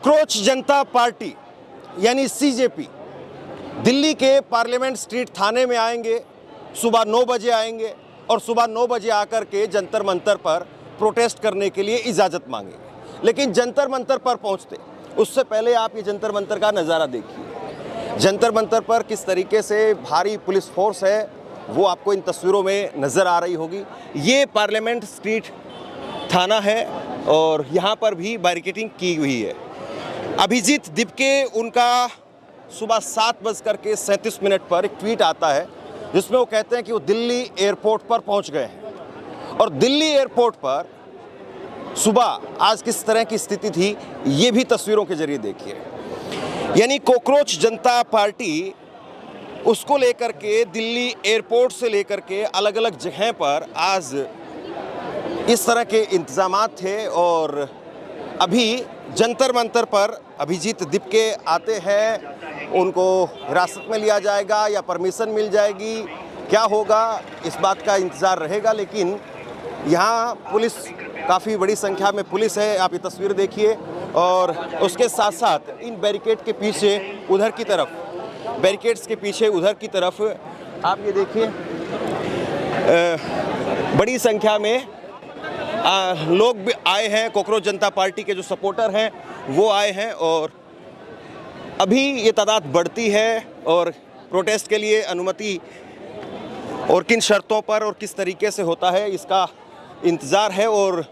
Cockroach जनता party यानी CJP Delhi के parliament street थाने में आएंगे। सुबह 9 बजे आएंगे और सुबह 9 बजे आकर के जंतर मंतर पर प्रोटेस्ट करने के लिए इजाज़त मांगेंगे। लेकिन जंतर मंतर पर पहुंचते उससे पहले आप ये जंतर मंतर का नज़ारा देखिए। जंतर मंतर पर किस तरीके से भारी पुलिस फोर्स है वो आपको इन तस्वीरों में नज़र आ रही होगी। ये पार्लियामेंट स्ट्रीट थाना है और यहाँ पर भी बैरिकेडिंग की हुई है। अभिजीत दिपके उनका सुबह 7:37 पर एक ट्वीट आता है जिसमें वो कहते हैं कि वो दिल्ली एयरपोर्ट पर पहुंच गए हैं। और दिल्ली एयरपोर्ट पर सुबह आज किस तरह की स्थिति थी ये भी तस्वीरों के जरिए देखिए। यानी कॉकरोच जनता पार्टी उसको लेकर के दिल्ली एयरपोर्ट से लेकर के अलग अलग जगह पर आज इस तरह के इंतजामात थे। और अभी जंतर मंतर पर अभिजीत दिपके आते हैं, उनको हिरासत में लिया जाएगा या परमिशन मिल जाएगी, क्या होगा इस बात का इंतज़ार रहेगा। लेकिन यहाँ पुलिस काफ़ी बड़ी संख्या में पुलिस है, आप ये तस्वीर देखिए। और उसके साथ साथ इन बैरिकेड के पीछे उधर की तरफ, बैरिकेड्स के पीछे उधर की तरफ आप ये देखिए बड़ी संख्या में लोग भी आए हैं। कॉकरोच जनता पार्टी के जो सपोर्टर हैं वो आए हैं और अभी ये तादाद बढ़ती है और प्रोटेस्ट के लिए अनुमति और किन शर्तों पर और किस तरीके से होता है इसका इंतज़ार है। और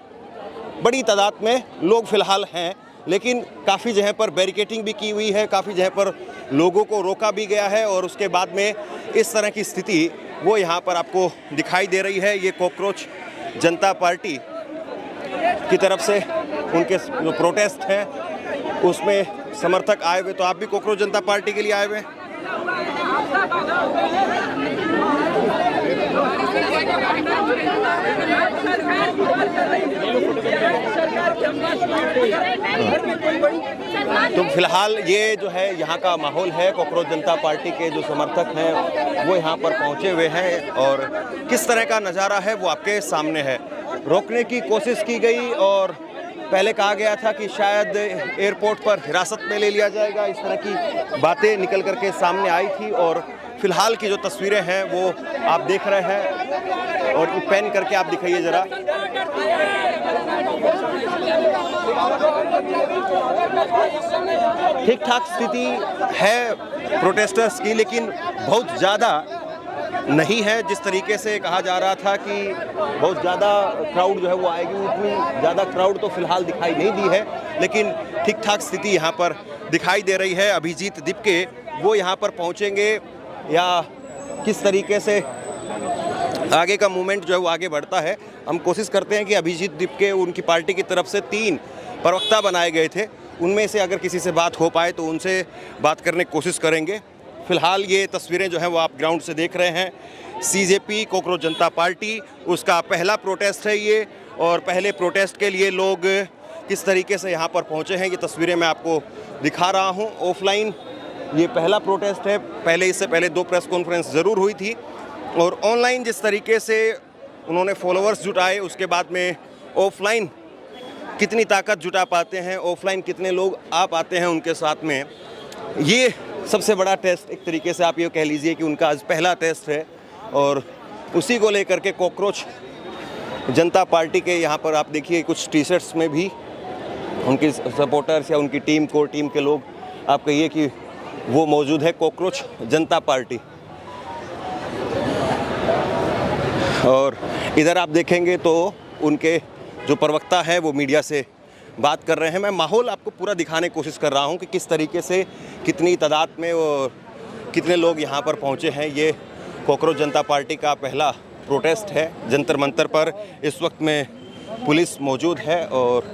बड़ी तादाद में लोग फ़िलहाल हैं, लेकिन काफ़ी जगह पर बैरिकेडिंग भी की हुई है, काफ़ी जगह पर लोगों को रोका भी गया है। और उसके बाद में इस तरह की स्थिति वो यहाँ पर आपको दिखाई दे रही है। ये कॉकरोच जनता पार्टी की तरफ से उनके जो प्रोटेस्ट हैं उसमें समर्थक आए हुए। तो आप भी कॉकरोच जनता पार्टी के लिए आए हुए? तो फिलहाल ये जो है यहाँ का माहौल है। कॉकरोच जनता पार्टी के जो समर्थक हैं वो यहाँ पर पहुँचे हुए हैं और किस तरह का नज़ारा है वो आपके सामने है। रोकने की कोशिश की गई और पहले कहा गया था कि शायद एयरपोर्ट पर हिरासत में ले लिया जाएगा, इस तरह की बातें निकल करके सामने आई थी। और फिलहाल की जो तस्वीरें हैं वो आप देख रहे हैं और पेन करके आप दिखाइए ज़रा। ठीक ठाक स्थिति है प्रोटेस्टर्स की, लेकिन बहुत ज़्यादा नहीं है। जिस तरीके से कहा जा रहा था कि बहुत ज़्यादा क्राउड जो है वो आएगी, उतनी ज़्यादा क्राउड तो फिलहाल दिखाई नहीं दी है, लेकिन ठीक ठाक स्थिति यहाँ पर दिखाई दे रही है। अभिजीत दिपके वो यहाँ पर पहुँचेंगे या किस तरीके से आगे का मूवमेंट जो है वो आगे बढ़ता है। हम कोशिश करते हैं कि अभिजीत दिपके उनकी पार्टी की तरफ से 3 प्रवक्ता बनाए गए थे, उनमें से अगर किसी से बात हो पाए तो उनसे बात करने की कोशिश करेंगे। फ़िलहाल ये तस्वीरें जो हैं वो आप ग्राउंड से देख रहे हैं। सीजेपी कॉकरोच जनता पार्टी उसका पहला प्रोटेस्ट है ये, और पहले प्रोटेस्ट के लिए लोग किस तरीके से यहाँ पर पहुँचे हैं ये तस्वीरें मैं आपको दिखा रहा हूँ। ऑफलाइन ये पहला प्रोटेस्ट है, पहले इससे पहले 2 प्रेस कॉन्फ्रेंस ज़रूर हुई थी। और ऑनलाइन जिस तरीके से उन्होंने फॉलोअर्स जुटाए, उसके बाद में ऑफलाइन कितनी ताकत जुटा पाते हैं, ऑफलाइन कितने लोग आ पाते हैं उनके साथ में, ये सबसे बड़ा टेस्ट एक तरीके से आप ये कह लीजिए कि उनका आज पहला टेस्ट है। और उसी को लेकर के कॉकरोच जनता पार्टी के यहाँ पर आप देखिए कुछ टी-शर्ट्स में भी उनके सपोर्टर्स या उनकी टीम के लोग आप कहिए कि वो मौजूद है, कॉकरोच जनता पार्टी। और इधर आप देखेंगे तो उनके जो प्रवक्ता है वो मीडिया से बात कर रहे हैं। मैं माहौल आपको पूरा दिखाने की कोशिश कर रहा हूं कि किस तरीके से कितनी तादाद में और कितने लोग यहां पर पहुंचे हैं। ये कॉकरोच जनता पार्टी का पहला प्रोटेस्ट है। जंतर मंतर पर इस वक्त में पुलिस मौजूद है और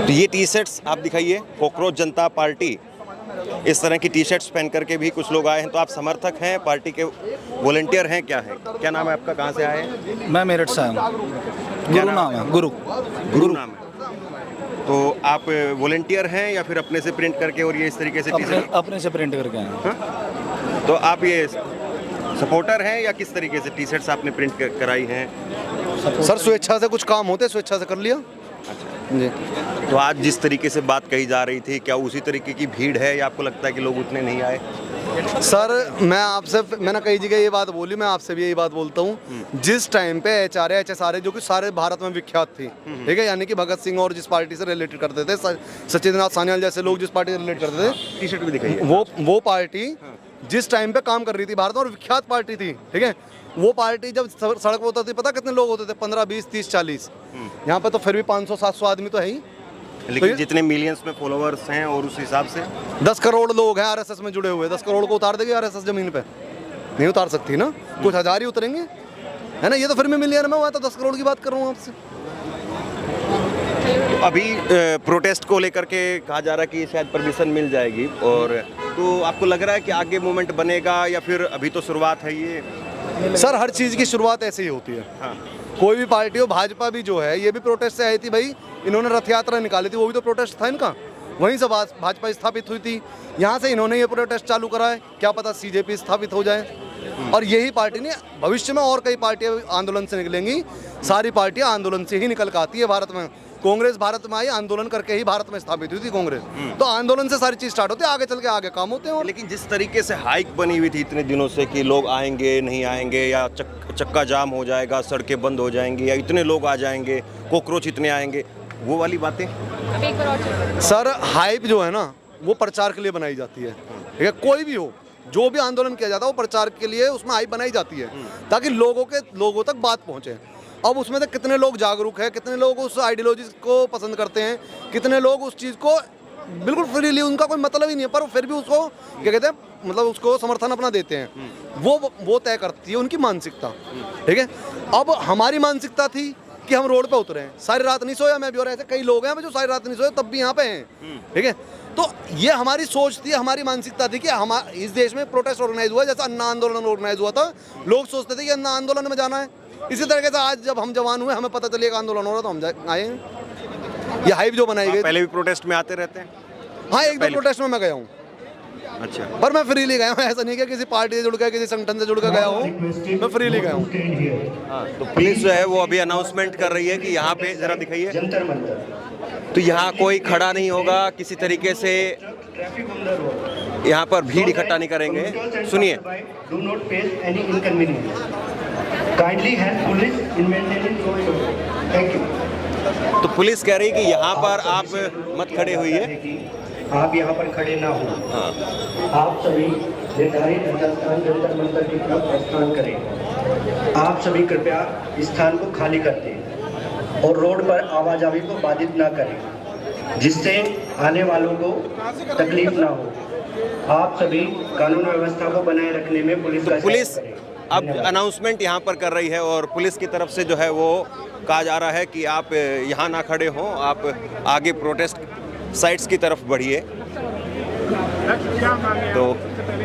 तो ये टी-शर्ट्स आप दिखाइए, कॉकरोच जनता पार्टी, इस तरह की टी-शर्ट्स पहन करके भी कुछ लोग आए हैं। तो आप समर्थक हैं, पार्टी के वॉलंटियर हैं, क्या है, क्या नाम है आपका, कहाँ से आए हैं? मैं मेरठ से आया हूँ। गुरु नाम है, गुरु नाम है। तो आप वॉलेंटियर हैं या फिर अपने से प्रिंट करके और ये इस तरीके से अपने से प्रिंट करके आए हैं। हाँ? तो आप ये सपोर्टर हैं या किस तरीके से टी शर्ट्स आपने प्रिंट कराई हैं? सर स्वेच्छा से कुछ काम होते स्वेच्छा से कर लिया। अच्छा जी। तो आज जिस तरीके से बात कही जा रही थी, क्या उसी तरीके की भीड़ है या आपको लगता है कि लोग उतने नहीं आए? सर मैंने कई जगह ये बात बोली, मैं आपसे भी यही बात बोलता हूँ। जिस टाइम पे HRA HSRA जो कि सारे भारत में विख्यात थी, ठीक है, यानी कि भगत सिंह और जिस पार्टी से रिलेटेड करते थे, सचिंद्रनाथ सान्याल जैसे लोग जिस पार्टी से रिलेट करते थे, टी शर्ट भी दिखाइए। वो पार्टी जिस टाइम पे काम कर रही थी भारत में और विख्यात पार्टी थी, ठीक है, वो पार्टी जब सड़क पर होती थी, पता कितने लोग होते थे? 15, 20, 30, 40। यहाँ पे तो फिर भी 500-700 आदमी तो है ही। लेकिन तो जितने मिलियंस में फॉलोअर्स हैं और उस हिसाब से 10 करोड़ लोग हैं RSS में जुड़े हुए। 10 करोड़ को उतार देगी RSS जमीन पे? नहीं उतार सकती ना, कुछ हजार ही उतरेंगे, है ना। ये तो फिर भी मिलियन में हुआ, तो 10 करोड़ की बात कर रहा हूँ आपसे। तो अभी प्रोटेस्ट को लेकर के कहा जा रहा है कि शायद परमिशन मिल जाएगी, और तो आपको लग रहा है कि आगे मूवमेंट बनेगा या फिर अभी तो शुरुआत है ये? सर हर चीज़ की शुरुआत ऐसे ही होती है। हाँ। कोई भी पार्टी हो, भाजपा भी जो है ये भी प्रोटेस्ट से आई थी भाई। इन्होंने रथ यात्रा निकाली थी, वो भी तो प्रोटेस्ट था इनका। वहीं से भाजपा स्थापित हुई थी, यहाँ से इन्होंने ये प्रोटेस्ट चालू करा है। क्या पता CJP स्थापित हो जाए। और यही पार्टी ने भविष्य में और कई पार्टियां आंदोलन से निकलेंगी। सारी पार्टियां आंदोलन से ही निकल कर आती है भारत में। कांग्रेस भारत में आई आंदोलन करके ही भारत में स्थापित हुई थी कांग्रेस। तो आंदोलन से सारी चीज स्टार्ट होती है, आगे चल के आगे काम होते हैं। लेकिन जिस तरीके से हाइक बनी हुई थी इतने दिनों से कि लोग आएंगे नहीं आएंगे, या चक्का जाम हो जाएगा, सड़कें बंद हो जाएंगी, या इतने लोग आ जाएंगे, कॉकरोच इतने आएंगे, वो वाली बातें। सर हाइप जो है ना, वो प्रचार के लिए बनाई जाती है, ठीक है। कोई भी हो, जो भी आंदोलन किया जाता है वो प्रचार के लिए उसमें हाइप बनाई जाती है, ताकि लोगों तक बात पहुंचे। अब उसमें से कितने लोग जागरूक हैं, कितने लोग उस आइडियोलॉजी को पसंद करते हैं, कितने लोग उस चीज़ को बिल्कुल फ्रीली, उनका कोई मतलब ही नहीं है, पर फिर भी उसको क्या कहते हैं, मतलब उसको समर्थन अपना देते हैं। वो तय करती है उनकी मानसिकता, ठीक है। अब हमारी मानसिकता थी कि हम रोड पे उतरे हैं, सारी रात नहीं सोया मैं भी, और ऐसे कई लोग हैं जो सारी रात नहीं सोए तब भी यहाँ पे हैं, ठीक है। तो ये हमारी सोच थी, हमारी मानसिकता थी कि हम इस देश में प्रोटेस्ट ऑर्गेनाइज हुआ, जैसा अन्ना आंदोलन ऑर्गेनाइज हुआ था। लोग सोचते थे कि अन्ना आंदोलन में जाना है। इसी तरीके से आज जब हम जवान हुए, हमें पता चलिए आंदोलन हो रहा, तो हम आए हैं। ये हाइप जो बनाई गई। पहले भी प्रोटेस्ट में आते रहते हैं? हाँ, एक दो प्रोटेस्ट में मैं गया हूँ। अच्छा। पर मैं फ्रीली गया हूँ, ऐसा नहीं कि किसी पार्टी से जुड़ गया, किसी संगठन से जुड़ कर गया हूँ, मैं फ्रीली गया हूँ। हाँ, तो पुलिस जो है वो अभी अनाउंसमेंट कर रही है कि यहाँ पे जरा दिखाइए, तो यहाँ कोई खड़ा नहीं होगा, किसी तरीके से यहाँ पर भीड़ इकट्ठा नहीं करेंगे। सुनिए। तो पुलिस कह रही है कि यहाँ पर आप मत खड़े होइए, आप यहाँ पर खड़े ना हो। हाँ। आप सभी निर्धारित जंतर मंतर की तरफ प्रस्थान करें। आप सभी कृपया इस स्थान को खाली कर दें और रोड पर आवाजाही को बाधित ना करें, जिससे आने वालों को तकलीफ ना हो। आप सभी कानून व्यवस्था को बनाए रखने में पुलिस अब अनाउंसमेंट यहाँ पर कर रही है, और पुलिस की तरफ से जो है वो कहा जा रहा है कि आप यहाँ ना खड़े हों, आप आगे प्रोटेस्ट साइट्स की तरफ बढ़िए। तो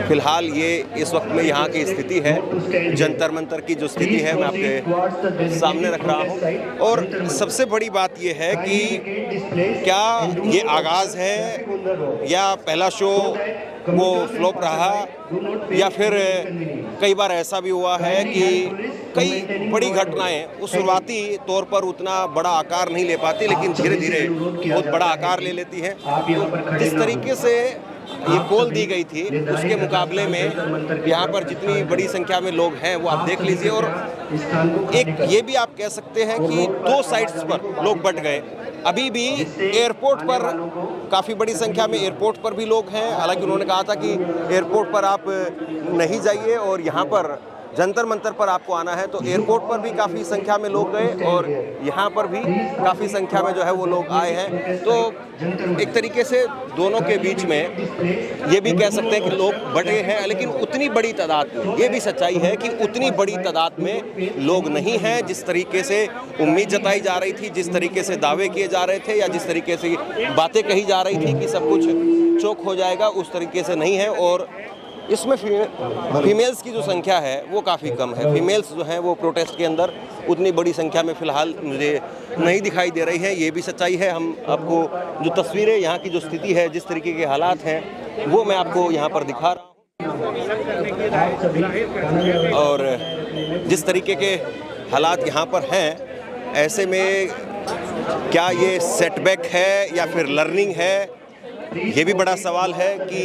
फिलहाल ये इस वक्त में यहाँ की स्थिति है, जंतर मंतर की जो स्थिति है मैं आपके सामने रख रहा हूँ। और सबसे बड़ी बात ये है कि क्या ये आगाज़ है या पहला शो वो फ्लॉप रहा, या फिर कई बार ऐसा भी हुआ है कि कई बड़ी घटनाएं उस शुरुआती तौर पर उतना बड़ा आकार नहीं ले पाती, लेकिन धीरे धीरे बहुत बड़ा आकार ले लेती है। तो जिस तरीके से ये कॉल दी गई थी उसके मुकाबले में यहाँ पर जितनी बड़ी संख्या में लोग हैं वो आप देख लीजिए। और एक ये भी आप कह सकते हैं कि दो साइड्स पर लोग बट गए। अभी भी एयरपोर्ट पर काफ़ी बड़ी संख्या में एयरपोर्ट पर भी लोग हैं, हालांकि उन्होंने कहा था कि एयरपोर्ट पर आप नहीं जाइए और यहाँ पर जंतर मंतर पर आपको आना है। तो एयरपोर्ट पर भी काफ़ी संख्या में लोग गए और यहाँ पर भी काफ़ी संख्या में जो है वो लोग आए हैं। तो एक तरीके से दोनों के बीच में ये भी कह सकते हैं कि लोग बटे हैं, लेकिन उतनी बड़ी तादाद में, ये भी सच्चाई है कि उतनी बड़ी तादाद में लोग नहीं हैं जिस तरीके से उम्मीद जताई जा रही थी, जिस तरीके से दावे किए जा रहे थे, या जिस तरीके से बातें कही जा रही थी कि सब कुछ चौक हो जाएगा, उस तरीके से नहीं है। और इसमें फीमेल्स की जो संख्या है वो काफ़ी कम है। फीमेल्स जो हैं वो प्रोटेस्ट के अंदर उतनी बड़ी संख्या में फ़िलहाल मुझे नहीं दिखाई दे रही हैं, ये भी सच्चाई है। हम आपको जो तस्वीरें, यहाँ की जो स्थिति है, जिस तरीके के हालात हैं वो मैं आपको यहाँ पर दिखा रहा हूँ। और जिस तरीके के हालात यहाँ पर हैं, ऐसे में क्या ये सेटबैक है या फिर लर्निंग है, ये भी बड़ा सवाल है कि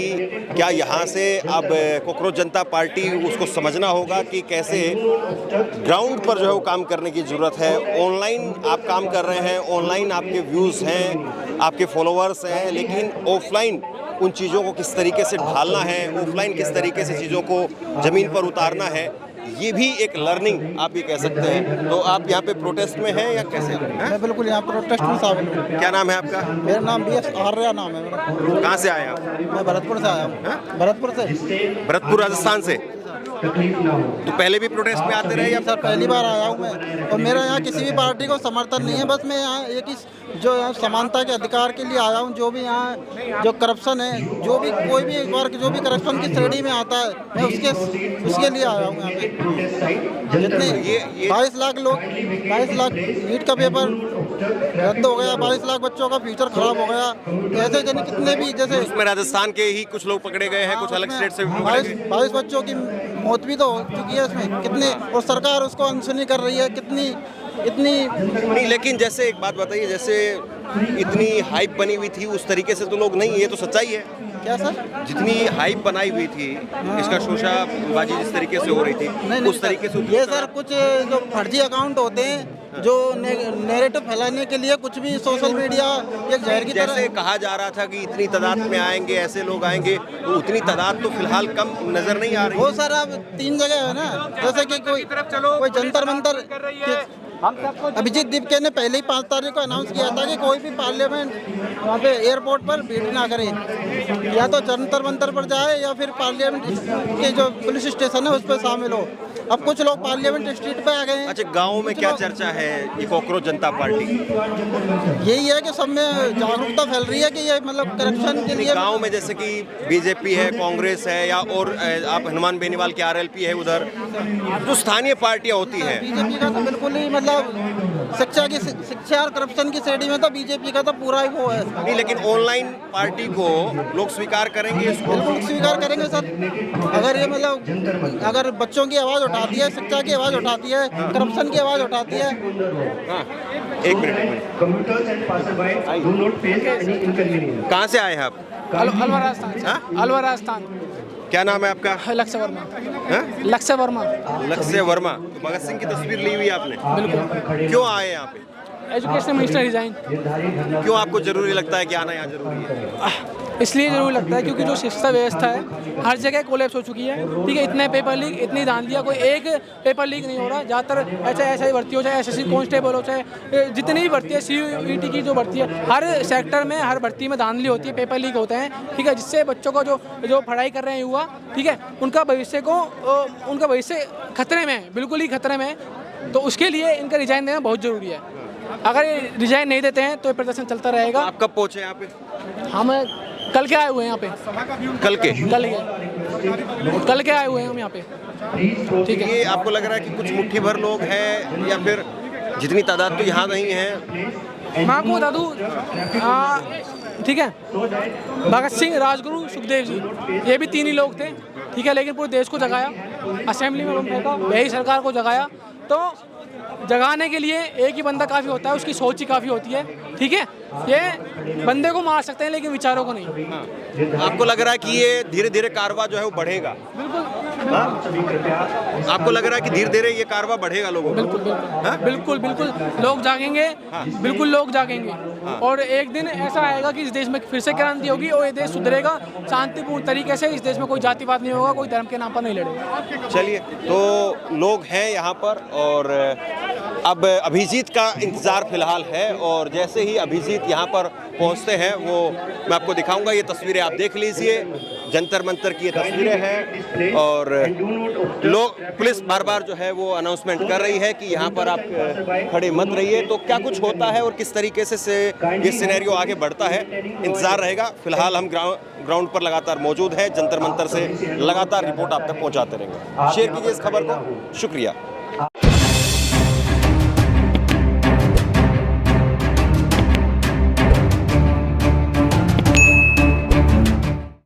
क्या यहाँ से अब कॉकरोच जनता पार्टी उसको समझना होगा कि कैसे ग्राउंड पर जो है वो काम करने की ज़रूरत है। ऑनलाइन आप काम कर रहे हैं, ऑनलाइन आपके व्यूज़ हैं, आपके फॉलोअर्स हैं, लेकिन ऑफलाइन उन चीज़ों को किस तरीके से ढालना है, ऑफलाइन किस तरीके से चीज़ों को ज़मीन पर उतारना है, ये भी एक लर्निंग आप ये कह सकते हैं। तो आप यहाँ पे प्रोटेस्ट में हैं या कैसे हैं? मैं बिल्कुल यहाँ प्रोटेस्ट में शामिल हूँ। क्या नाम है आपका? मेरा नाम BS आर्या नाम है मेरा। कहाँ से आए आप? मैं भरतपुर से आया हूँ। भरतपुर से। भरतपुर राजस्थान से। तो पहले भी प्रोटेस्ट में आते रहे या सर पहली बार आया हूँ मैं, और मेरा यहाँ किसी भी पार्टी को समर्थन नहीं है। बस मैं यहाँ एक ही जो यहाँ समानता के अधिकार के लिए आया हूँ। जो भी यहाँ जो करप्शन है, जो भी कोई भी वर्ग जो भी करप्शन की श्रेणी में आता है, मैं उसके लिए आया हूँ यहाँ पे। जितने ये 22 लाख लोग, 22 लाख नीट का पेपर रद्द हो गया, 22 लाख बच्चों का फ्यूचर खराब हो गया। ऐसे जन कितने भी, जैसे उसमें राजस्थान के ही कुछ लोग पकड़े गए हैं, कुछ अलग स्टेट से भी पकड़े गए। 22 बच्चों की मौत भी तो हो चुकी है इसमें कितने, और सरकार उसको अनसुनी कर रही है कितनी इतनी। नहीं, लेकिन जैसे एक बात बताइए, जैसे इतनी हाइप बनी हुई थी उस तरीके से तो लोग नहीं, ये तो सच्चाई है। क्या सर? जितनी हाइप बनाई हुई थी, इसका शोशाबाजी जिस तरीके से हो रही थी, नहीं उस तरीके से ये सर कुछ जो फर्जी अकाउंट होते हैं जो नैरेटिव फैलाने के लिए कुछ भी सोशल मीडिया एक जहर की जैसे तरह। कहा जा रहा था कि इतनी तादाद में आएंगे, ऐसे लोग आएंगे, तो उतनी तादाद तो फिलहाल कम नजर नहीं आ रही। वो सर अब 3 जगह है ना, जैसे कि कोई जंतर मंतर। अभिजीत दीपके ने पहले ही 5 तारीख को अनाउंस किया था कि कोई भी पार्लियामेंट वहाँ पे एयरपोर्ट पर भीड़ ना करे, या तो जंतर मंतर पर जाए या फिर पार्लियामेंट के जो पुलिस स्टेशन है उस पर शामिल हो। अब कुछ लोग पार्लियामेंट स्ट्रीट पे आ गए हैं। अच्छा, गाँव में क्या चर्चा है ये कॉकरोच जनता पार्टी? यही है कि सब में जागरूकता फैल रही है कि ये मतलब करप्शन के लिए। गांव में जैसे कि बीजेपी है, कांग्रेस है, या और आप हनुमान बेनीवाल की RLP है, उधर जो स्थानीय पार्टियां होती हैं। बीजेपी का तो बिल्कुल ही मतलब शिक्षा और करप्शन की श्रेणी में तो बीजेपी का तो पूरा ही वो है। नहीं, लेकिन ऑनलाइन पार्टी को लोग स्वीकार करेंगे इसको? बिल्कुल स्वीकार करेंगे सर। अगर ये मतलब अगर बच्चों की आवाज़ उठाती है, शिक्षा की आवाज़ उठाती है, करप्शन की आवाज़ उठाती है। हाँ, एक minute. Commuters and passerby do not face any inconvenience. कहाँ से आए हैं आप? अलवर राजस्थान। हाँ? अलवर राजस्थान। क्या नाम है आपका? लक्ष्य वर्मा। हाँ? लक्ष्य वर्मा। लक्ष्य वर्मा। तो भगत सिंह की तस्वीर ली हुई आपने? बिल्कुल। क्यों आए यहाँ पे? Education minister resign. क्यों आपको जरूरी लगता है कि आना यहाँ जरूरी है? इसलिए जरूरी लगता है क्योंकि जो शिक्षा व्यवस्था है हर जगह कोलैप्स हो चुकी है। ठीक है, इतने पेपर लीक, इतनी धांधलियाँ, कोई एक पेपर लीक नहीं हो रहा। ज़्यादातर ऐसा ही भर्ती हो, चाहे SSC कांस्टेबल हो, चाहे जितनी भी भर्ती है, CUET की जो भर्ती है, हर सेक्टर में हर भर्ती में धांधली होती है, पेपर लीक होते हैं। ठीक है, जिससे बच्चों को जो पढ़ाई कर रहे हैं युवा, ठीक है, उनका भविष्य खतरे में है, बिल्कुल ही खतरे में है। तो उसके लिए इनका रिजाइन देना बहुत ज़रूरी है। अगर ये रिजाइन नहीं देते हैं तो ये प्रदर्शन चलता रहेगा। आप कब पहुँचे यहाँ पे? हम कल के आए हुए हैं यहाँ पे। कल के कल के आए हुए हैं हम यहाँ पे। ठीक है, ये आपको लग रहा है कि कुछ मुट्ठी भर लोग हैं या फिर जितनी तादाद तो यहाँ नहीं है? मैं आपको बता दूँ, ठीक है, भगत सिंह, राजगुरु, सुखदेव जी, ये भी 3 ही लोग थे। ठीक है, लेकिन पूरे देश को जगाया, असेंबली में बम फेंका, वही सरकार को जगाया। तो जगाने के लिए एक ही बंदा काफ़ी होता है, उसकी सोच ही काफ़ी होती है। ठीक है, ये बंदे को मार सकते हैं लेकिन विचारों को नहीं। हाँ। आपको लग रहा है कि ये धीरे धीरे कारवा जो है वो बढ़ेगा? आपको लग रहा है कि धीरे धीरे ये कारवा बढ़ेगा लोगों? बिल्कुल बिल्कुल लोग जागेंगे। बिल्कुल लोग जागेंगे। और एक दिन ऐसा आएगा कि इस देश में फिर से क्रांति होगी और ये देश सुधरेगा शांतिपूर्ण तरीके से। इस देश में कोई जातिवाद नहीं होगा, कोई धर्म के नाम पर नहीं लड़ेगा। चलिए, तो लोग हैं यहाँ पर और अब अभिजीत का इंतज़ार फिलहाल है और जैसे ही अभिजीत यहाँ पर पहुँचते हैं वो मैं आपको दिखाऊंगा। ये तस्वीरें आप देख लीजिए, जंतर मंतर की ये तस्वीरें हैं और लोग, पुलिस बार बार जो है वो अनाउंसमेंट कर रही है कि यहाँ पर आप खड़े मत रहिए। तो क्या कुछ होता है और किस तरीके से ये सिनेरियो आगे बढ़ता है, इंतज़ार रहेगा। फिलहाल हम ग्राउंड पर लगातार मौजूद हैं, जंतर मंतर से लगातार रिपोर्ट आप तक पहुँचाते रहेंगे। शेयर कीजिए इस खबर को, शुक्रिया।